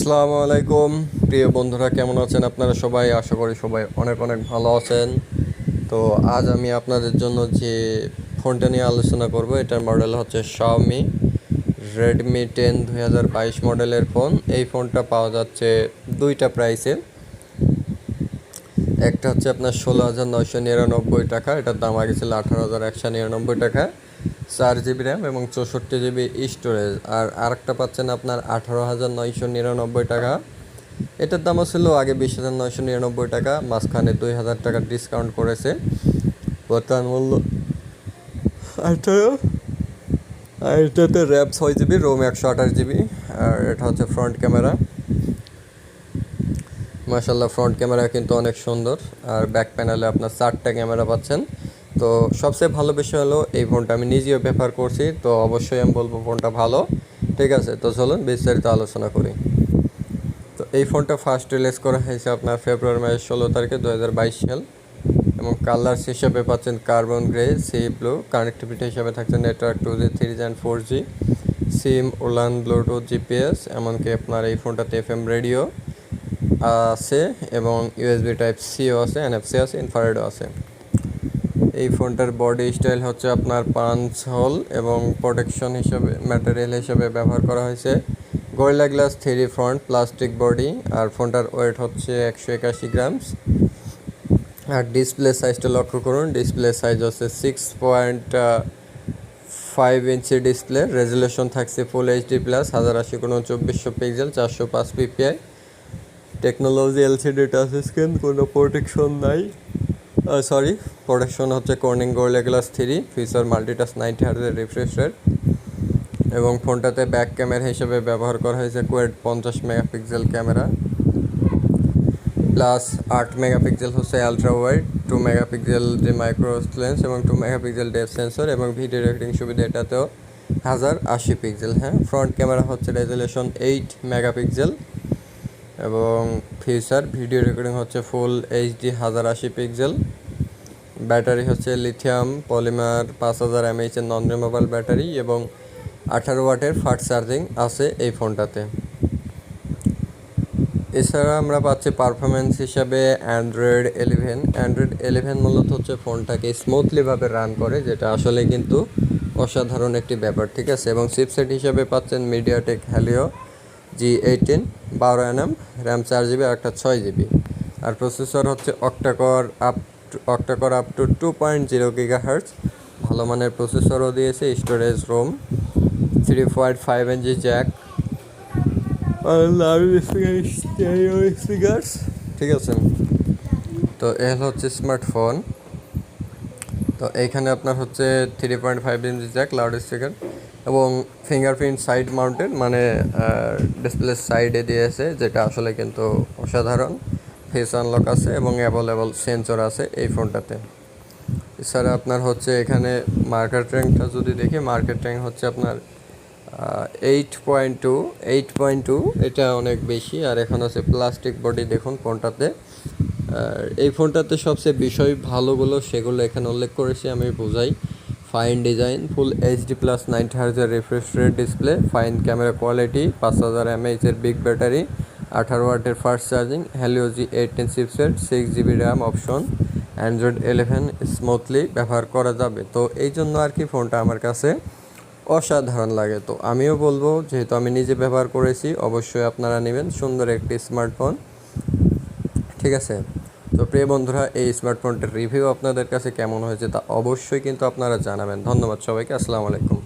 আসসালামু আলাইকুম প্রিয় বন্ধুরা, কেমন আছেন আপনারা সবাই? আশা করি সবাই অনেক অনেক ভালো আছেন। তো আজ আমি আপনাদের জন্য যে ফোনটা নিয়ে আলোচনা করব, এটার মডেল হচ্ছে Xiaomi Redmi 10 2022 মডেলের ফোন। এই ফোনটা পাওয়া যাচ্ছে দুইটা প্রাইসে। একটা হচ্ছে আপনার 16,999 টাকা, এটার দাম আগে ছিল 18,199 টাকা, 4 GB র্যাম এবং 64 GB স্টোরেজ। আর আরেকটা পাচ্ছেন আপনার 18,999 টাকা, এটার দামও ছিল আগে 20,999 টাকা, মাঝখানে 2,000 টাকা ডিসকাউন্ট করেছে, বর্তমান মূল্য 18। আর এটাতে র্যাম 6 GB, রোম 128 GB। আর এটা হচ্ছে ফ্রন্ট ক্যামেরা, মাশাল্লাহ ফ্রন্ট ক্যামেরা কিন্তু অনেক সুন্দর। আর ব্যাক প্যানেলে আপনার 4টা ক্যামেরা পাচ্ছেন। তো সবচেয়ে ভালো বিষয় হলো এই ফোনটা আমি নিজেও ব্যবহার করছি, তো অবশ্যই আমি বলবো ফোনটা ভালো। ঠিক আছে, তো চলুন বিস্তারিত আলোচনা করি। তো এই ফোনটা ফার্স্ট রিলিজ করা হয়েছে আপনার ফেব্রুয়ারি মাসের 16 তারিখে 2022 সাল। এবং কালার্স হিসাবে পাচ্ছেন carbon grey, C blue. Connectivity হিসাবে থাকছে network 2G, 3G and 4G, সিম, উলান, ব্লুটুথ, জিপিএস, এমনকি আপনার এই ফোনটাতে FM রেডিও আছে এবং USB টাইপ সিও আছে, NFC আছে, ইনফ্রারেডও আছে। এই ফোনটার বডি স্টাইল হচ্ছে আপনার পাঞ্চ হোল এবং প্রোটেকশন হিসাবে ম্যাটেরিয়াল হিসাবে ব্যবহার করা হয়েছে Gorilla Glass 3 front plastic body. আর ফোনটার ওয়েট হচ্ছে 181 গ্রামস। আর ডিসপ্লে সাইজটা লক্ষ্য করুন, ডিসপ্লে সাইজ হচ্ছে 6.5 ইঞ্চি ডিসপ্লে। রেজুলেশন থাকছে full HD plus 1080x2400 pixel, 405 ppi। Technology LCD touch screen, কোনো প্রোটেকশন নাই, প্রোটেকশন হচ্ছে Corning Gorilla Glass 3, feature multitouch 90 হার্জের রিফ্রেশ রেট। এবং ফোনটাতে ব্যাক ক্যামেরা হিসেবে ব্যবহার করা হয়েছে quad 50 megapixel camera, plus 8 megapixel হচ্ছে আলট্রা ওয়াইড, 2 মেগাপিক্সেল যে মাইক্রো লেন্স এবং 2 মেগাপিক্সেল ডেপথ সেন্সর, এবং ভিডিও রেকর্ডিং সুবিধা এটাতেও 1080 পিক্সেল। হ্যাঁ, ফ্রন্ট ক্যামেরা হচ্ছে রেজুলেশন 8 মেগাপিক্সেল এবং ফিচার ভিডিও রেকর্ডিং হচ্ছে ফুল HD 1080 পিক্সেল। ব্যাটারি হচ্ছে লিথিয়াম পলিমার 5000 mAh এর নন রিমুভেবল ব্যাটারি এবং 18 ওয়াটের ফাস্ট চার্জিং আছে এই ফোনটাতে। এছাড়া আমরা পাচ্ছি পারফরমেন্স হিসাবে অ্যান্ড্রয়েড 11 মূলত হচ্ছে ফোনটাকে স্মুথলিভাবে রান করে, যেটা আসলে কিন্তু অসাধারণ একটি ব্যাপার। ঠিক আছে, এবং চিপসেট হিসাবে পাচ্ছেন MediaTek Helio G18, 12nm, RAM 4 GB আর একটা 6 GB। আর প্রসেসর হচ্ছে অক্টাকোর আপ টু 2.0 GHz, ভালো মানের প্রসেসরও দিয়েছে। স্টোরেজ রোম 3.5 ইঞ্চি জ্যাক, ঠিক আছে। তো এ হচ্ছে স্মার্টফোন। তো এইখানে আপনার হচ্ছে 3.5 ইঞ্চি জ্যাক, লাউড স্পিকার এবং ফিঙ্গারপ্রিন্ট সাইড মাউন্টেড, মানে ডিসপ্লে সাইডে দিয়েছে, যেটা আসলে কিন্তু অসাধারণ। ফেস আনলক আছে এবং অ্যাভেলেবল সেন্সর আছে এই ফোনটাতে। এছাড়া আপনার হচ্ছে এখানে মার্কেট র্যাঙ্কটা যদি দেখি, মার্কেট র্যাঙ্ক হচ্ছে আপনার 8.2, এটা অনেক বেশি। আর এখন আছে প্লাস্টিক বডি দেখুন ফোনটাতে। আর এই ফোনটাতে সবচেয়ে বিষয় ভালোগুলো সেগুলো এখানে উল্লেখ করেছি আমি বোঝাই। Fine design, full HD plus 90 হার্জের refresh rate display, fine camera quality, 5000 mAh এর বিগ ব্যাটারি, 18 ওয়াটের fast charging, Helio G18 chipset, 6 GB RAM option, Android 11 smoothly ব্যবহার করা যাবে। তো এই জন্য আর কি ফোনটা আমার কাছে অসাধারণ লাগে। তো আমিও বলবো, যেহেতু আমি নিজে ব্যবহার করেছি, অবশ্যই আপনারা নেবেন সুন্দর একটি স্মার্টফোন। ঠিক আছে, তো প্রিয় বন্ধুরা, এই স্মার্টফোনটার রিভিউ আপনাদের কাছে কেমন হয়েছে তা অবশ্যই কিন্তু আপনারা জানাবেন। ধন্যবাদ সবাইকে, আসসালামু আলাইকুম।